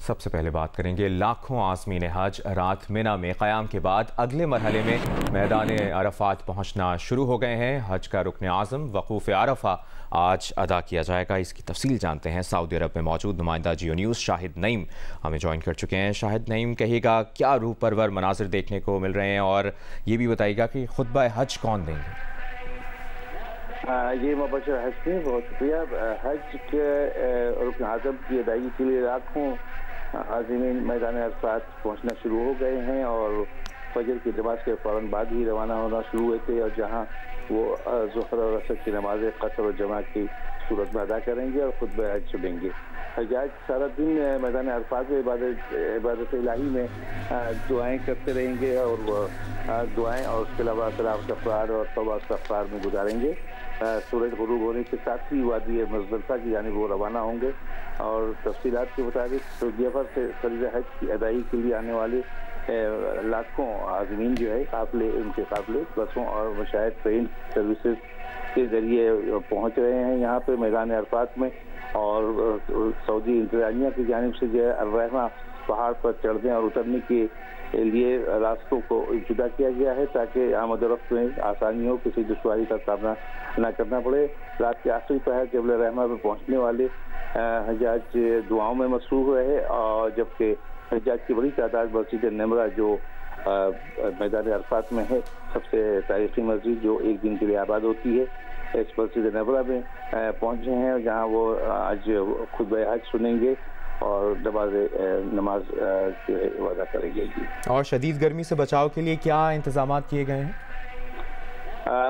सबसे पहले बात करेंगे लाखों आज़मीन हज रात मिना में क़याम के बाद अगले मरहले में मैदान अरफात पहुंचना शुरू हो गए हैं। हज का रुकन आज़म वक़ूफ़ अरफा आज अदा किया जाएगा। इसकी तफसील जानते हैं। सऊदी अरब में मौजूद नुमाइंदा जियो न्यूज़ शाहिद नईम हमें ज्वाइन कर चुके हैं। शाहिद नईम, कहिएगा क्या रूह परवर मनाजिर देखने को मिल रहे हैं और ये भी बताइएगा कि खुतबा हज कौन देंगे? ये मुबशर हज से बहुत शुक्रिया। हज के रुकन आज़म की अदायगी के लिए लाखों आज़मीन मैदान अरफात पहुँचना शुरू हो गए हैं और फजर की नमाज के फ़ौरन बाद ही रवाना होना शुरू हुए थे और जहाँ वो ज़ुहर और असर की नमाज़ें क़स्र और जमा की सूरत में अदा करेंगे और खुतबा हज सुनेंगे। हजाज सारा दिन मैदान अरफात में इबादत इलाही में दुआएं करते रहेंगे और दुआएं और उसके अलावा सलावत अफ़्तार और तौबा इस्तग़फ़ार में गुजारेंगे। सूरज ग़ुरूब होने के साथ ही वादी मुज़दलिफ़ा की जानिब वो रवाना होंगे और तफ़सीलात के मुताबिक सऊदी अरब से फ़रीज़ हज की अदायगी के लिए आने वाले लाखों आज़मीन जो है काफ़िले उनके काफ़िले बसों और मशायद ट्रेन सर्विसेज के ज़रिए पहुँच रहे हैं यहाँ पे मैदान अरफात में। और सऊदी इंतज़ामिया की जानिब से जो है अल-रहमा पहाड़ पर चढ़ने और उतरने के लिए रास्तों को जुदा किया गया है ताकि आमद रफ्त में आसानी हो, किसी दुश्वारी का सामना न करना पड़े। रात के आखिरी पहर जबल रहमा में पहुँचने वाले हजाज दुआओं में मसरूफ़ रहे और जबकि हजाज की बड़ी तादाद मस्जिद नमरा जो मैदान अरफात में है, सबसे तारीखी मस्जिद जो एक दिन के लिए आबाद होती है, इस मस्जिद नमरा में पहुँचे हैं जहाँ वो आज खुतबा हज सुनेंगे और नमाज अदा करेंगे। और शदीद गर्मी से बचाव के लिए क्या इंतजाम किए गए हैं?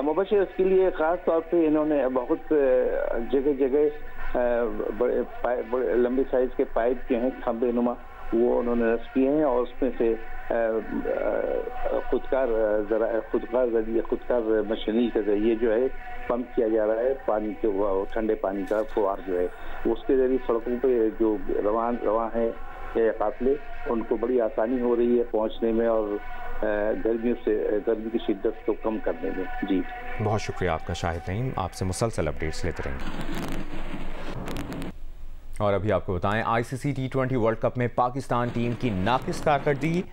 मुबशर इसके लिए ख़ास तौर पे इन्होंने बहुत जगह जगह बड़े लंबे साइज़ के पाइप जो हैं खंबे नुमा वो उन्होंने नस्ब किए हैं और उसमें से खुदकार मशीनरी के जरिए जो है पंप किया जा रहा है पानी के, ठंडे पानी का फुहार जो है उसके जरिए सड़कों पे जो रवां है काफिले उनको बड़ी आसानी हो रही है पहुंचने में और गर्मी की शिद्दत को कम करने में। जी बहुत शुक्रिया आपका शाहिद नईम, आपसे मुसलसल अपडेट्स लेते रहेंगे। और अभी आपको बताएं आईसीसी T20 वर्ल्ड कप में पाकिस्तान टीम की नाकिस कारकर्दगी,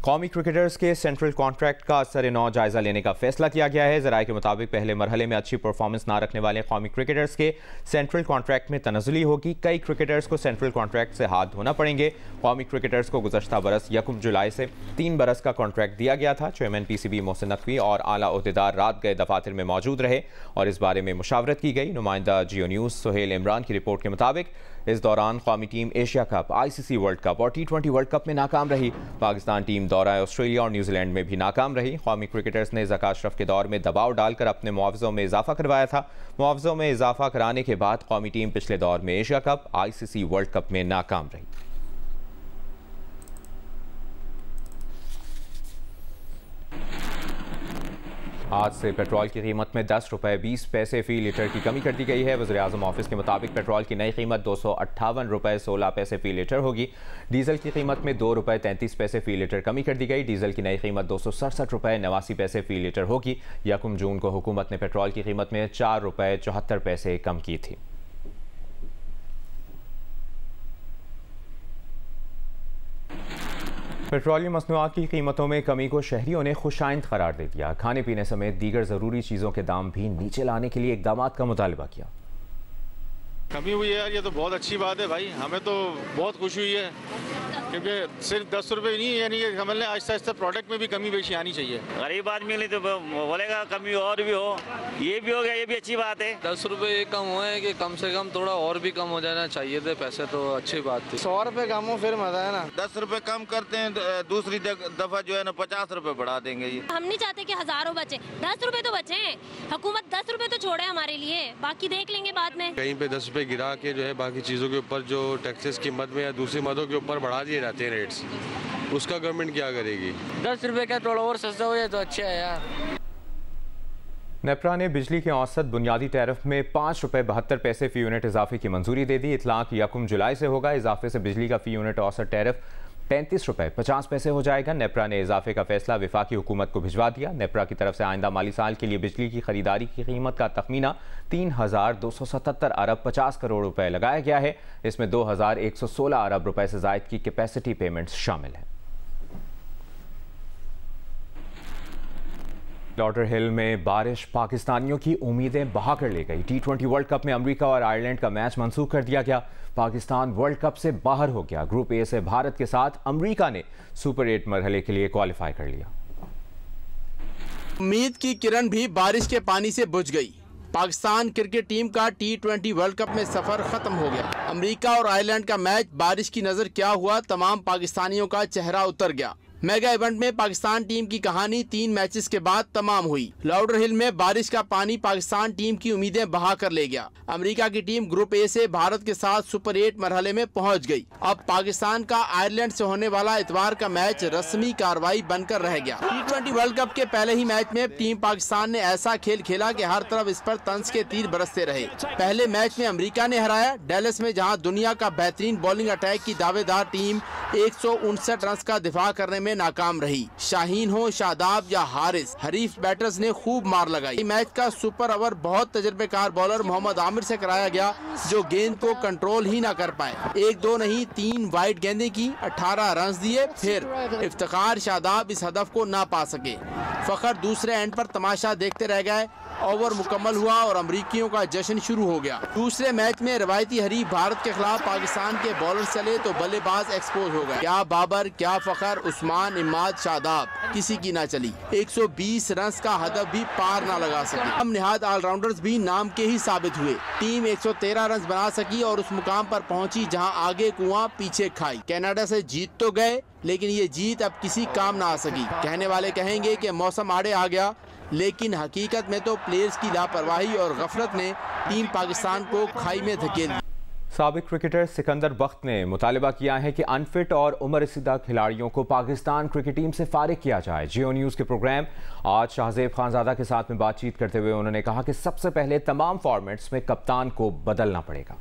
कौमी क्रिकेटर्स के सेंट्रल कॉन्ट्रैक्ट का सर-ए-नौ जायजा लेने का फैसला किया गया है। ज़राए के मुताबिक पहले मरहले में अच्छी परफॉर्मेंस ना रखने वाले कौमी क्रिकेटर्स के सेंट्रल कॉन्ट्रैक्ट में तनज़ुली होगी। कई क्रिकेटर्स को सेंट्रल कॉन्ट्रैक्ट से हाथ धोना पड़ेंगे। कौमी क्रिकेटर्स को गुज़श्ता बरस 1 जुलाई से 3 बरस का कॉन्ट्रैक्ट दिया गया था। चेयरमैन PCB मोहसिन नकवी और आला ओहदेदार रात गए दफातर में मौजूद रहे और इस बारे में मुशावरत की गई। नुमाइंदा जियो न्यूज़ सुहेल इमरान की रिपोर्ट के मुताबिक इस दौरान कौमी team Asia cup, ICC world cup और T20 वर्ल्ड कप में नाकाम रही। पाकिस्तान टीम दौरा ऑस्ट्रेलिया और न्यूजीलैंड में भी नाकाम रही। कौमी क्रिकेटर्स ने ज़का अशरफ के दौर में दबाव डालकर अपने मुआवज़ों में इजाफा करवाया था। मुआवज़ों में इजाफा कराने के बाद कौमी टीम पिछले दौर में Asia cup, ICC world cup में नाकाम रही। आज से पेट्रोल की कीमत में 10 रुपये 20 पैसे फ़ी लीटर की कमी कर दी गई है। वज़ीर-ए-आज़म ऑफिस के मुताबिक पेट्रोल की नई कीमत 258 रुपये 16 पैसे फ़ी लीटर होगी। डीजल की कीमत में 2 रुपये 33 पैसे फ़ी लीटर कमी कर दी गई। डीजल की नई कीमत 267 रुपये 89 पैसे फ़ी लीटर होगी। 1 जून को हुकूमत ने पेट्रोल की कीमत में 4 रुपये 74 पैसे कम की थी। पेट्रोलियम मसनूआत की कीमतों में कमी को शहरियों ने खुशाइंद करार दे दिया। खाने पीने समेत दीगर ज़रूरी चीज़ों के दाम भी नीचे लाने के लिए इक़दाम का मुतालबा किया। कमी हुई है यार, ये तो बहुत अच्छी बात है भाई, हमें तो बहुत खुशी हुई है क्योंकि सिर्फ 10 रुपये नहीं, यानी कि समझ लें आहिस्ता आहिस्ता प्रोडक्ट में भी कमी बेशी आनी चाहिए। गरीब आदमी के लिए तो बोलेगा कमी और भी हो, ये भी हो गया, ये भी अच्छी बात है। 10 रुपये कम हुए कि कम से कम थोड़ा और भी कम हो जाना चाहिए थे पैसे, तो अच्छी बात थी। 100 रुपये कम हो फिर मजा है ना। 10 रुपये कम करते हैं, दूसरी दफा जो है ना 50 रुपये बढ़ा देंगे। ये हम नहीं चाहते कि हजारों बचे, 10 रुपये तो बचे हैं। हुकूमत 10 रुपये तो छोड़े हमारे लिए, बाकी देख लेंगे बाद में। कहीं पे 10 रुपये गिरा के जो है बाकी चीज़ों के ऊपर जो टैक्सेस की मद में या दूसरी मदों के ऊपर बढ़ा दिए जाते हैं रेट्स, उसका गवर्नमेंट क्या करेगी? 10 रुपये का थोड़ा और सस्ता हो जाए तो अच्छा है यार। नेपरा ने बिजली के औसत बुनियादी टैरिफ में 5 रुपये 72 पैसे फ़ी यूनिट इजाफे की मंजूरी दे दी। इतलाक 1 जुलाई से होगा। इजाफे से बिजली का फ़ी यूनिट औसत टैरिफ 35 रुपये 50 पैसे हो जाएगा। नेपरा ने इजाफे का फैसला वफाकी हुकूमत को भिजवा दिया। नेपरा की तरफ से आइंदा माली साल के लिए बिजली की खरीदारी की कीमत का तखमीना 3,277 अरब 50 करोड़ रुपए लगाया गया है। इसमें 2,116 अरब रुपए से जायद की कैपेसिटी पेमेंट्स शामिल हैं। लॉर्डर हिल में बारिश पाकिस्तानियों की उम्मीदें बहा कर ले गई। T20 वर्ल्ड कप में अमेरिका और आयरलैंड का मैच मंसूख कर दिया गया। पाकिस्तान वर्ल्ड कप से बाहर हो गया। ग्रुप ए से भारत के साथ अमेरिका ने सुपर 8 मरहले के लिए क्वालिफाई कर लिया। उम्मीद की किरण भी बारिश के पानी से बुझ गई। पाकिस्तान क्रिकेट टीम का T20 वर्ल्ड कप में सफर खत्म हो गया। अमेरिका और आयरलैंड का मैच बारिश की नजर क्या हुआ, तमाम पाकिस्तानियों का चेहरा उतर गया। मेगा इवेंट में पाकिस्तान टीम की कहानी 3 मैचेस के बाद तमाम हुई। लॉर्डर हिल में बारिश का पानी पाकिस्तान टीम की उम्मीदें बहा कर ले गया। अमेरिका की टीम ग्रुप ए से भारत के साथ सुपर 8 मरहले में पहुंच गई। अब पाकिस्तान का आयरलैंड से होने वाला इतवार का मैच रस्मी कार्रवाई बनकर रह गया। T20 वर्ल्ड कप के पहले ही मैच में टीम पाकिस्तान ने ऐसा खेल खेला कि हर तरफ इस पर तंज के तीर बरसते रहे। पहले मैच में अमेरिका ने हराया डेलस में, जहाँ दुनिया का बेहतरीन बॉलिंग अटैक की दावेदार टीम 159 रन का दिफा करने में नाकाम रही। शाहीन हो, शादाब या हारिस, हरीफ बैटर्स ने खूब मार लगाई। मैच का सुपर ओवर बहुत तजर्बेकार बॉलर मोहम्मद आमिर से कराया गया, जो गेंद को कंट्रोल ही ना कर पाए। 1-2 नहीं 3 वाइड गेंदें की, 18 रन दिए। फिर इफ्तिखार शादाब इस हदफ को ना पा सके। फखर दूसरे एंड पर तमाशा देखते रह गए। ओवर मुकम्मल हुआ और अमरीकियों का जश्न शुरू हो गया। दूसरे मैच में रवायती हरीफ भारत के खिलाफ पाकिस्तान के बॉलर चले तो बल्लेबाज एक्सपोज हो गए। क्या बाबर, क्या फखर, उस्मान, इमाद, शादाब, किसी की ना चली। 120 रन का हदफ भी पार ना लगा सके। हम निहायत ऑलराउंडर्स भी नाम के ही साबित हुए। टीम 113 रन बना सकी और उस मुकाम पर पहुंची जहां आगे कुआं पीछे खाई। कनाडा से जीत तो गए, लेकिन ये जीत अब किसी काम ना आ सकी। कहने वाले कहेंगे कि मौसम आड़े आ गया, लेकिन हकीकत में तो प्लेयर्स की लापरवाही और गफलत ने टीम पाकिस्तान को खाई में धकेल दिया। साबिक क्रिकेटर सिकंदर बख्त ने मुतालबा किया है कि अनफिट और उम्र रसीदा खिलाड़ियों को पाकिस्तान क्रिकेट टीम से फारिग किया जाए। जियो न्यूज़ के प्रोग्राम आज शाहजेब खानजादा के साथ में बातचीत करते हुए उन्होंने कहा कि सबसे पहले तमाम फॉर्मेट्स में कप्तान को बदलना पड़ेगा।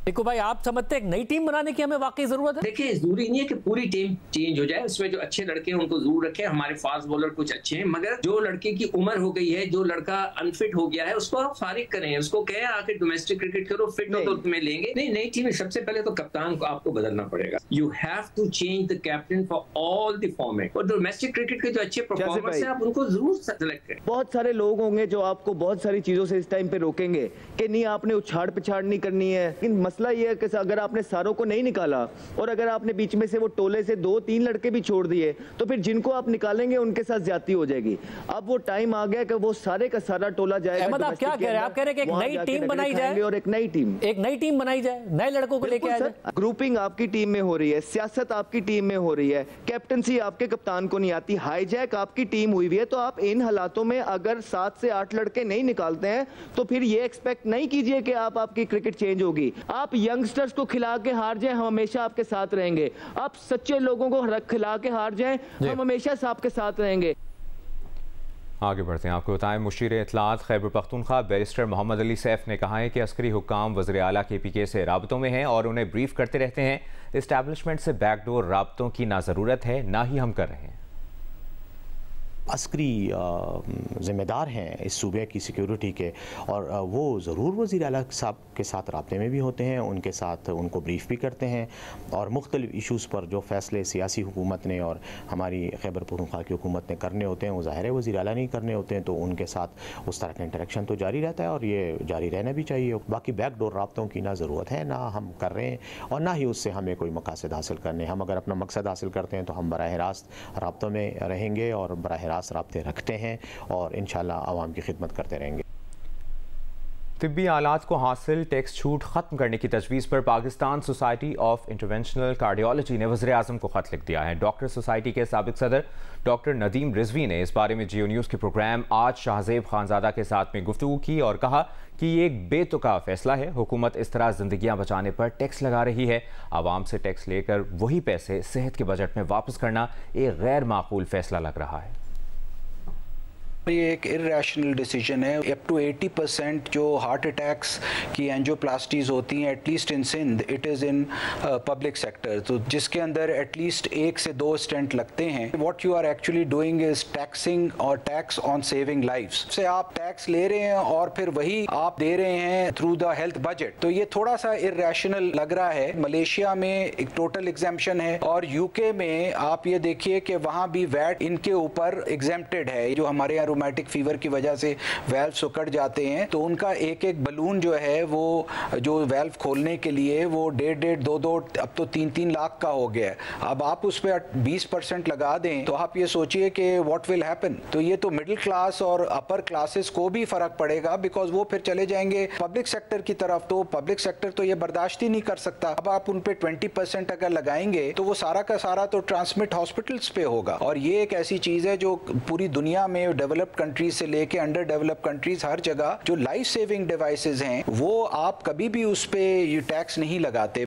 देखो भाई, आप समझते हैं एक नई टीम बनाने की हमें वाकई जरूरत है? देखिए, जरूरी नहीं है कि पूरी टीम चेंज हो जाए। उसमें जो अच्छे लड़के हैं उनको जरूर रखें। हमारे फास्ट बॉलर कुछ अच्छे हैं, मगर जो लड़के की उम्र हो गई है, जो लड़का अनफिट हो गया है, उसको आप फारिग करें। उसको कहें आके डोमेस्टिक क्रिकेट करो, फिट हो तो तुम्हें लेंगे। नहीं, नई टीम में सबसे पहले तो कप्तान को आपको बदलना पड़ेगा। You have to change the captain for all the format. और डोमेस्टिक क्रिकेट के जो अच्छे परफॉर्मर्स हैं, आप उनको जरूर सेलेक्ट करें। बहुत सारे लोग होंगे जो आपको बहुत सारी चीजों से इस टाइम पे रोकेंगे कि नहीं, आपने उछाड़ पिछाड़ नहीं करनी है। लेकिन मसला ये है कि अगर आपने सारों को नहीं निकाला और अगर आपने बीच में से वो टोले से 2-3 लड़के भी छोड़ दिए, तो फिर जिनको आप निकालेंगे उनके साथ ज्यादती हो जाएगी। अब वो टाइम आ गया कि वो सारे का सारा टोला जाएगा। अहमद, आप क्या कह रहे हैं? आप कह रहे हैं कि एक नई टीम बनाई जाए और एक नई टीम बनाई जाए, नए लड़कों को लेके आए। ग्रुपिंग आपकी टीम में हो रही है, सियासत आपकी टीम में हो रही है, कैप्टनसी आपके कप्तान को नहीं आती, हाईजैक आपकी टीम हुई हुई है। तो आप इन हालातों में अगर 7 से 8 लड़के नहीं निकालते हैं तो फिर ये एक्सपेक्ट नहीं कीजिए कि आपकी क्रिकेट चेंज होगी। आप यंगस्टर्स को खिला के हार जाए, हम हमेशा आपके साथ रहेंगे। आप सच्चे लोगों को खिला के हार जाए, हम हमेशा आपके साथ रहेंगे। आगे बढ़ते हैं, आपको बताएं मुशीर इत्तलात खैबर पख्तूनख्वा बैरिस्टर मोहम्मद अली सैफ ने कहा है कि अस्करी हुक्काम वज़ीर आला KPK से राबतों में हैं और उन्हें ब्रीफ करते रहते हैं। इस्टेब्लिशमेंट से बैकडोर राबतों की ना ज़रूरत है, ना ही हम कर रहे हैं। अस्करी ज़िम्मेदार हैं इस सूबे की सिक्योरिटी के, और वो ज़रूर वज़ीर आला साहब के साथ राब्ते में भी होते हैं, उनके साथ उनको ब्रीफ भी करते हैं। और मुख्तलिफ इशूज़ पर जो फ़ैसले सियासी हुकूमत ने और हमारी खैबर पख्तूनख्वा की हुकूमत ने करने होते हैं, वो ज़ाहिर है वज़ीर आला नहीं करने होते हैं, तो उनके साथ उस तरह का इंटरेक्शन तो जारी रहता है और ये जारी रहना भी चाहिए। बाकी बैकडोर राब्तों की ना ज़रूरत है, ना हम कर रहे हैं और ना ही उससे हमें कोई मकासद हासिल करने। हम अगर अपना मकसद हासिल करते हैं तो हम बराह रास्त राब्तों में रहेंगे और बराह रास्त राब्ते रखते हैं और इंशाल्लाह आवाम की खिदमत करते रहेंगे। तिब्बी आलात को हासिल टैक्स छूट खत्म करने की तजवीज़ पर Pakistan society of interventional cardiology ने वज़ीर आज़म को खत लिख दिया है। डॉक्टर सोसाइटी के साबिक सदर डॉक्टर नदीम रिजवी ने इस बारे में जियो न्यूज़ के प्रोग्राम आज शाहजेब खानजादा के साथ में गुफ्तगू की और कहा कि ये एक बेतुका फैसला है। हुकूमत इस तरह जिंदगियां बचाने पर टैक्स लगा रही है। आवाम से टैक्स लेकर वही पैसे सेहत के बजट में वापस करना एक गैर माकूल फैसला लग रहा है। ये एक इर्रेशनल डिसीजन है। अप टू 80% जो हार्ट अटैक्स की एंजियोप्लास्टीज होती हैं at least in Sindh it is in public sector, तो जिसके अंदर एटलीस्ट 1 से 2 स्टेंट लगते हैं। What you are actually doing is taxing और टैक्स ऑन सेविंग लाइव्स। से आप टैक्स ले रहे हैं और फिर वही आप दे रहे हैं थ्रू द हेल्थ बजट, तो ये थोड़ा सा इर्रेशनल लग रहा है। मलेशिया में एक टोटल एग्जेम्पशन है और यूके में आप ये देखिए कि वहाँ भी वैट इनके ऊपर एग्जेम्प्टेड है। जो हमारे यहाँ रोमैटिक फीवर की वजह से वेल्व सुकड़ जाते हैं तो उनका एक एक बलून जो है वो जो वेल्व खोलने के लिए वो 1.5, 2, अब तो 3 लाख का हो गया है। अब आप उस पर 20% लगा दें तो आप ये सोचिए कि व्हाट विल हैपन। तो ये तो मिडिल क्लास और अपर क्लासेस को भी फर्क पड़ेगा, बिकॉज वो फिर चले जाएंगे पब्लिक सेक्टर की तरफ, तो पब्लिक सेक्टर तो ये बर्दाश्त ही नहीं कर सकता। अब आप उन पे 20% अगर लगाएंगे तो वो सारा का सारा तो ट्रांसमिट हॉस्पिटल्स पे होगा। और ये एक ऐसी चीज है जो पूरी दुनिया में डेवलप्ड कंट्रीज से लेके अंडर डेवलप्ड कंट्रीज हर जगह जो लाइफ सेविंग डिवाइसेस हैं वो आप कभी भी उस पे ये टैक्स नहीं लगाते।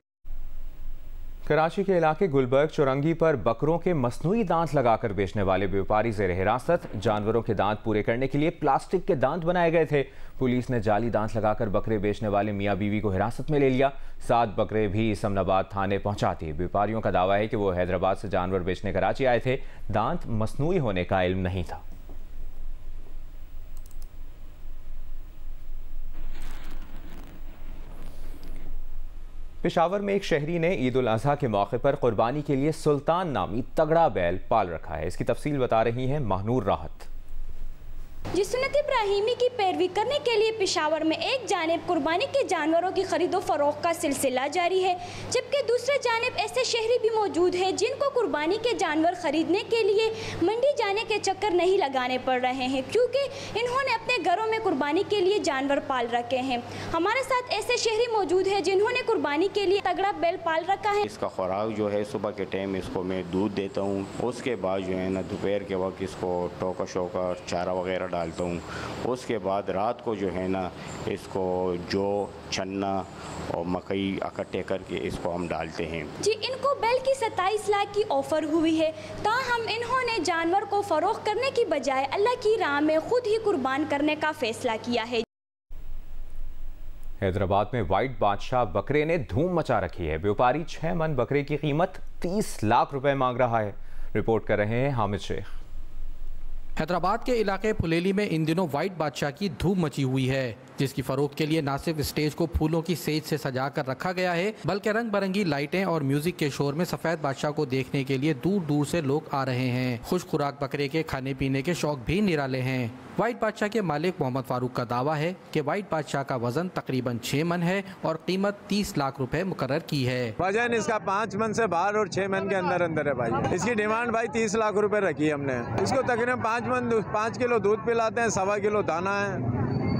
कराची के इलाके गुलबर्ग चौरंगी पर बकरों के मसनूई दांत लगाकर बेचने वाले व्यापारी जेर हिरासत। जानवरों के दांत पूरे करने के लिए प्लास्टिक के दांत बनाए गए थे। पुलिस ने जाली दांत लगाकर बकरे बेचने वाले मियां बीवी को हिरासत में ले लिया। 7 बकरे भी इस्लामाबाद थाने पहुंचा दिए। व्यापारियों का दावा है कि वो हैदराबाद से जानवर बेचने कराची आए थे। दांत मसनूई होने का इल्म नहीं था। पेशावर में एक शहरी ने ईद उल अजहा के मौके पर कुर्बानी के लिए सुल्तान नामी तगड़ा बैल पाल रखा है। इसकी तफसील बता रही हैं महानूर राहत। जी सुन्नत इब्राहिमी की पैरवी करने के लिए पेशावर में एक जानिब कुर्बानी के जानवरों की खरीदो फरोख्त का सिलसिला जारी है, जबकि दूसरे जानिब ऐसे शहरी भी मौजूद हैं जिनको कुर्बानी के जानवर खरीदने के लिए मंडी जाने के चक्कर नहीं लगाने पड़ रहे हैं, क्योंकि इन्होंने अपने घरों में कुर्बानी के लिए जानवर पाल रखे हैं। हमारे साथ ऐसे शहरी मौजूद हैं जिन्होंने कुर्बानी के लिए तगड़ा बैल पाल रखा है। इसका खुराक जो है सुबह के टाइम इसको मैं दूध देता हूँ, उसके बाद जो है ना दोपहर के वक्त इसको टोका शोका चारा वगैरह डालता हूँ। उसके बाद रात को जो है ना इसको जो चन्ना और मकई इकट्ठे करके इसको हम डालते हैं। जी इनको बैल की 27 लाख की ऑफर हुई है, ताहम इन्होंने जानवर को फरोख्त करने की बजाय अल्लाह की राह में खुद ही कुर्बान करने का फैसला किया है। हैदराबाद में व्हाइट बादशाह बकरे ने धूम मचा रखी है। व्यापारी 6 मन बकरे की कीमत 30 लाख रुपए मांग रहा है। रिपोर्ट कर रहे हैं हामिद शेख। हैदराबाद के इलाके फुलेली में इन दिनों व्हाइट बादशाह की धूम मची हुई है, जिसकी फरोख्त के लिए न सिर्फ स्टेज को फूलों की सेज से सजा कर रखा गया है, बल्कि रंग बिरंगी लाइटें और म्यूजिक के शोर में सफेद बादशाह को देखने के लिए दूर दूर से लोग आ रहे हैं। खुश खुराक बकरे के खाने पीने के शौक भी निराले हैं। व्हाइट बादशाह के मालिक मोहम्मद फारूक का दावा है कि व्हाइट बादशाह का वजन तकरीबन 6 मन है और कीमत 30 लाख रुपए मुकर्रर की है। वजन इसका 5 मन से बाहर और 6 मन के अंदर अंदर है भाई। इसकी डिमांड भाई 30 लाख रुपए रखी है हमने। इसको तकरीबन 5 किलो दूध पिलाते हैं, 1.25 किलो दाना है,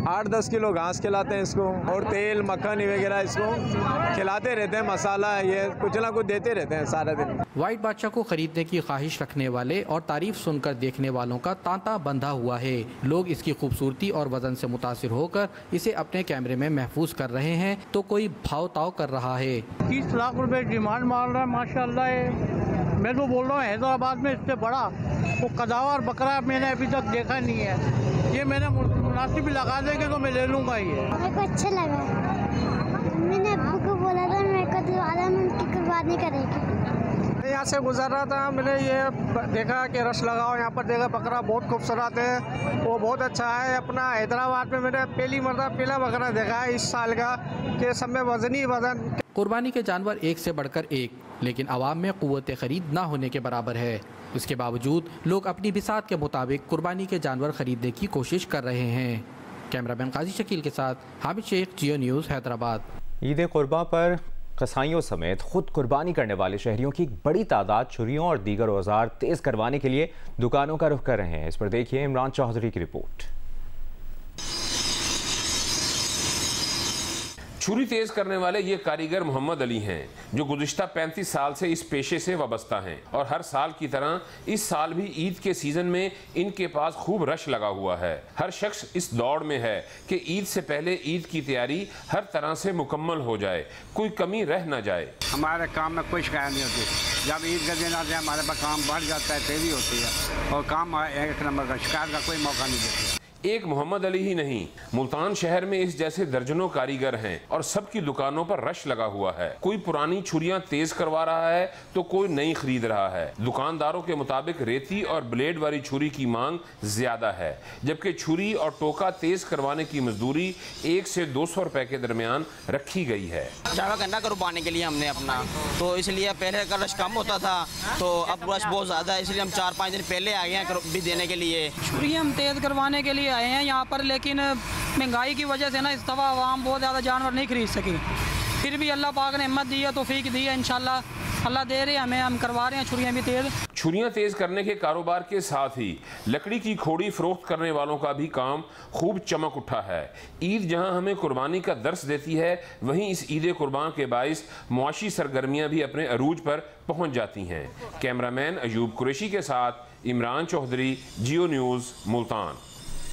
8-10 किलो घास खिलाते हैं इसको, और तेल मक्खन वगैरह इसको खिलाते रहते हैं, मसाला ये कुछ ना कुछ देते रहते हैं सारा दिन। व्हाइट बादशाह को खरीदने की ख्वाहिश रखने वाले और तारीफ सुनकर देखने वालों का तांता बंधा हुआ है। लोग इसकी खूबसूरती और वजन से मुतासिर होकर इसे अपने कैमरे में महफूज कर रहे हैं, तो कोई भाव ताव कर रहा है। 30 लाख रुपए डिमांड मार रहा है। माशाल्लाह है, मैं तो बोल रहा हूँ हैदराबाद में इससे बड़ा वो कदावर बकरा मैंने अभी तक देखा नहीं है। ये मैंने मुनासिब लगा देंगे तो मैं ले लूँगा। ये मेरे को अच्छा लगा, मैंने अब्बू को बोला था मेरे को दोबारा उनकी कुर्बानी करेगी। यहाँ से गुजर रहा था, मैंने ये देखा कि रश लगाओ, यहाँ पर देखा बकरा बहुत खूबसूरत है, वो बहुत अच्छा है। अपना हैदराबाद में मैंने पहला बकरा देखा है इस साल का कि सब में वजनी वजन। कुर्बानी के जानवर एक से बढ़कर एक, लेकिन आवाम में क़ुव्वत ख़रीद ना होने के बराबर है। इसके बावजूद लोग अपनी बिसात के मुताबिक कुर्बानी के जानवर खरीदने की कोशिश कर रहे हैं। कैमरामैन काजी शकील के साथ हामिद शेख, जियो न्यूज़, हैदराबाद। ईद कुर्बा पर कसाईयों समेत खुद कुर्बानी करने वाले शहरियों की बड़ी तादाद छुरियों और दीगर औजार तेज करवाने के लिए दुकानों का रुख कर रहे हैं। इस पर देखिए इमरान चौधरी की रिपोर्ट। छुरी तेज करने वाले ये कारीगर मोहम्मद अली हैं, जो गुज़िश्ता 35 साल से इस पेशे से वाबस्ता हैं और हर साल की तरह इस साल भी ईद के सीजन में इनके पास खूब रश लगा हुआ है। हर शख्स इस दौड़ में है कि ईद से पहले ईद की तैयारी हर तरह से मुकम्मल हो जाए, कोई कमी रह न जाए। हमारे काम में कोई शिकायत नहीं होती। जब ईद का दिन आता है हमारे पास काम बढ़ जाता है, तेजी होती है और काम एक नंबर का, शिकायत का कोई मौका नहीं देते। एक मोहम्मद अली ही नहीं, मुल्तान शहर में इस जैसे दर्जनों कारीगर हैं और सबकी दुकानों पर रश लगा हुआ है। कोई पुरानी छुरियां तेज करवा रहा है तो कोई नई खरीद रहा है। दुकानदारों के मुताबिक रेती और ब्लेड वाली छुरी की मांग ज्यादा है, जबकि छुरी और टोका तेज करवाने की मजदूरी 1 से 200 रुपए के दरमियान रखी गई है। चावा गन्ना करवाने के लिए हमने अपना, तो इसलिए पहले का रश कम होता था, तो अब रश बहुत ज्यादा है, इसलिए हम 4-5 दिन पहले आ गए हैं भी देने के लिए। छुरी हम तेज करवाने के लिए आए हैं यहाँ पर, लेकिन महंगाई की वजह से ना इस दफ़ा आवाम बहुत ज़्यादा जानवर नहीं खरीद सकी। फिर भी अल्लाह पाक ने हिम्मत दी है, तौफीक दी है, इंशाल्लाह अल्लाह दे रहे हैं हमें, हम करवा रहे हैं छुरियाँ भी तेज। छुरियां तेज करने के कारोबार के साथ ही लकड़ी की खोड़ी फरोख्त करने वालों का भी काम खूब चमक उठा है। ईद जहां हमें कुर्बानी का दर्स देती है, वहीं इस ईद कुर्बान के बाइस मुआशी सरगर्मियां भी अपने अरूज पर पहुंच जाती हैं। कैमरामैन अयूब कुरैशी के साथ इमरान चौधरी, जियो न्यूज़, मुल्तान।